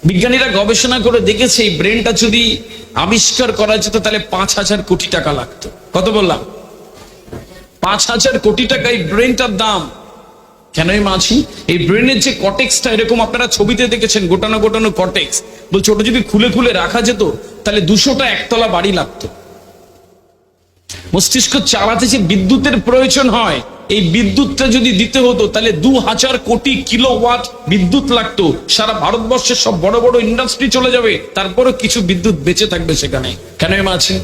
বিজ্ঞানীরা গবেষণা করে দেখেছে এই ব্রেনটা যদি আবিষ্কার করা যেত তাহলে 5,000 কোটি টাকা লাগতো। কত বললাম? 5,000 কোটি টাকা এই ব্রেনটার দাম। কেনই মাঝি এই ব্রেনের যে কর্টেক্সটা এরকম আপনারা ছবিতে দেখেছেন, গোটানো গোটানো কর্টেক্স, বলছে ওটা যদি খুলে খুলে রাখা যেত তাহলে 200টা একতলা বাড়ি লাগতো। মস্তিষ্ক চালাতে যে বিদ্যুতের প্রয়োজন হয়, এই বিদ্যুৎটা যদি দিতে হতো তাহলে 2,000 কোটি কিলোওয়াট বিদ্যুৎ লাগতো। সারা ভারতবর্ষের সব বড় বড় ইন্ডাস্ট্রি চলে যাবে, তারপরে কিছু বিদ্যুৎ বেঁচে থাকবে সেখানে। কেন আছে?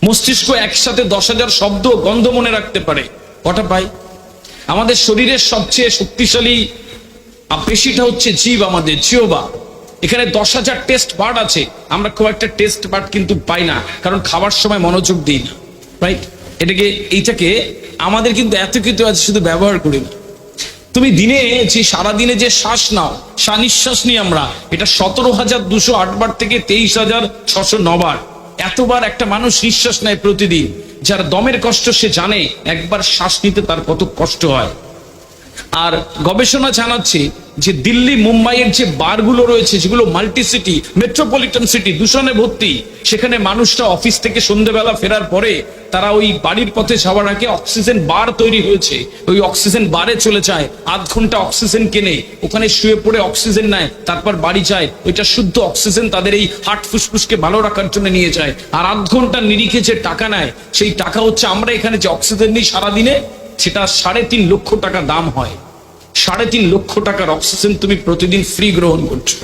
মস্তিষ্ক একসাথে 10,000 শব্দ গন্ধ মনে রাখতে পারে। কটা পাই? আমাদের শরীরের সবচেয়ে শক্তিশালী পেশিটা হচ্ছে জিভ, আমাদের জিহ্বা। এখানে 10,000 টেস্ট বার্ড আছে। আমরা খুব একটা টেস্ট বার্ড কিন্তু পাই না, কারণ খাবার সময় মনোযোগ দিই না, রাইট? এইটাকে আমাদের কিন্তু এত কিছু আছে, শুধু ব্যবহার করি না। তুমি দিনে যে সারাদিনে যে শ্বাস নাও, নিঃশ্বাস নিই আমরা, এটা 17,208 বার থেকে 23,609 বার। এতবার একটা মানুষ নিঃশ্বাস নেয় প্রতিদিন। যার দমের কষ্ট সে জানে একবার শ্বাস নিতে তার কত কষ্ট হয়। আর গবেষণা জানাচ্ছে যে দিল্লি মুম্বাইয়ের যে বারগুলো রয়েছে, যেগুলো মাল্টি সিটি, মেট্রোপলিটন সিটি, দূষণে ভর্তি, সেখানে মানুষরা অফিস থেকে সন্ধ্যেবেলা ফেরার পরে তারা ওই বাড়ির পথে যাওয়ার আগে অক্সিজেন বার তৈরি হয়েছে, ওই অক্সিজেন বারে চলে যায়, 0.5 ঘন্টা অক্সিজেন কেনে, ওখানে শুয়ে পড়ে অক্সিজেন নেয়, তারপর বাড়ি যায়। ওইটা শুদ্ধ অক্সিজেন তাদের এই হার্ট ফুসফুসকে ভালো রাখার জন্য নিয়ে যায়। আর 0.5 ঘন্টার নিরিখে যে টাকা নেয়, সেই টাকা হচ্ছে আমরা এখানে যে অক্সিজেন নিই সারাদিনে, সেটা 3.5 লক্ষ টাকা দাম হয়। 3.5 লক্ষ টাকার অক্সিজেন তুমি প্রতিদিন ফ্রি গ্রহণ করছো।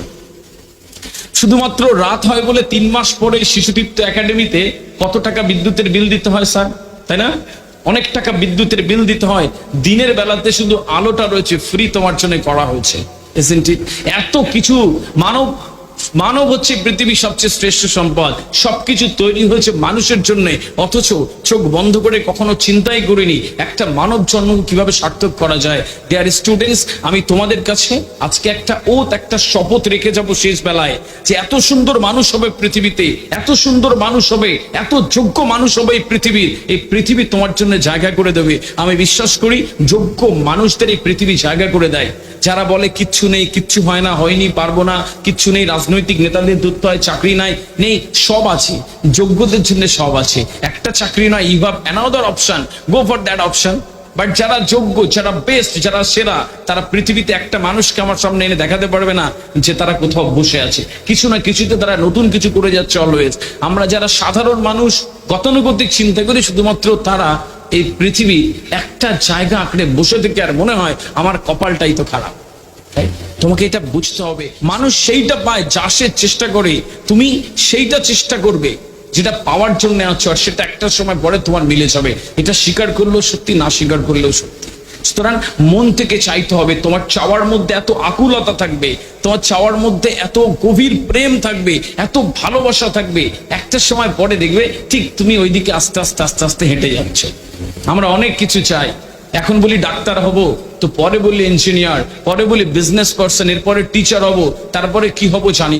শুধুমাত্র রাত হয় বলে 3 মাস পরে শিশুতৃপ্ত একাডেমিতে কত টাকা বিদ্যুতের বিল দিতে হয় স্যার, তাই না? অনেক টাকা বিদ্যুতের বিল দিতে হয়। দিনের বেলাতে শুধু আলোটা রয়েছে, ফ্রি তোমার জন্য করা হয়েছে। এত কিছু মানব হচ্ছে পৃথিবীর সবচেয়ে শ্রেষ্ঠ সম্পদ। সবকিছু তৈরি হয়েছে মানুষের জন্য, অথচ চোখ বন্ধ করে কখনো চিন্তাই করিনি একটা মানব জন্ম কিভাবে সার্থক করা যায়। ডিয়ার স্টুডেন্টস, আমি তোমাদের কাছে আজকে একটা শপথ রেখে যাব শেষ বেলায়, যে এত সুন্দর মানুষ হবে পৃথিবীতে, এত সুন্দর মানুষ হবে, এত যোগ্য মানুষ হবে এই পৃথিবী তোমার জন্য জায়গা করে দেবে। আমি বিশ্বাস করি যোগ্য মানুষদের এই পৃথিবী জায়গা করে দেয়। যারা বলে কিচ্ছু নেই, কিচ্ছু হয় না, হয়নি, পারবো না, কিচ্ছু নেই, রাজনৈতিক নেতাদের দূরত্ব হয়, চাকরি নেই, সব আছে। যোগ্যদের জন্য সব আছে। একটা চাকরি নয়, you have another option, go for that option. But যারা যোগ্য, যারা বেস্ট, যারা সেরা, তারা পৃথিবীতে একটা মানুষকে আমার সামনে এনে দেখাতে পারবে না যে তারা কোথাও বসে আছে। কিছু না কিছুতে তারা নতুন কিছু করে যাচ্ছে অলওয়েজ। আমরা যারা সাধারণ মানুষ, গতানুগতিক চিন্তা করি, শুধুমাত্র তারা এই পৃথিবী একটা জায়গা আঁকড়ে বসে থেকে আর মনে হয় আমার কপালটাই তো খারাপ। তোমাকে এটা বুঝতে হবে, মানুষ সেইটা পায় যা সে চেষ্টা করে। তুমি সেইটা চেষ্টা করবে যেটা পাওয়ার জন্য আছো, আর সেটা একটা সময় পরে তোমার মিলে যাবে। এটা স্বীকার করলেও সত্যি, না স্বীকার করলেও সত্যি। সুতরাং মন থেকে চাইতে হবে। তোমার চাওয়ার মধ্যে এত আকুলতা থাকবে, তোমার চাওয়ার মধ্যে এত গভীর প্রেম থাকবে, এত ভালোবাসা থাকবে, একটা সময় পরে দেখবে ঠিক তুমি ওইদিকে আস্তে আস্তে আস্তে আস্তে হেঁটে যাচ্ছে। আমরা অনেক কিছু চাই। এখন বলি ডাক্তার হব, তো পরে বলি ইঞ্জিনিয়ার, পরে বলি বিজনেস পার্সন, এরপরে টিচার হব, তারপরে কি হব জানি।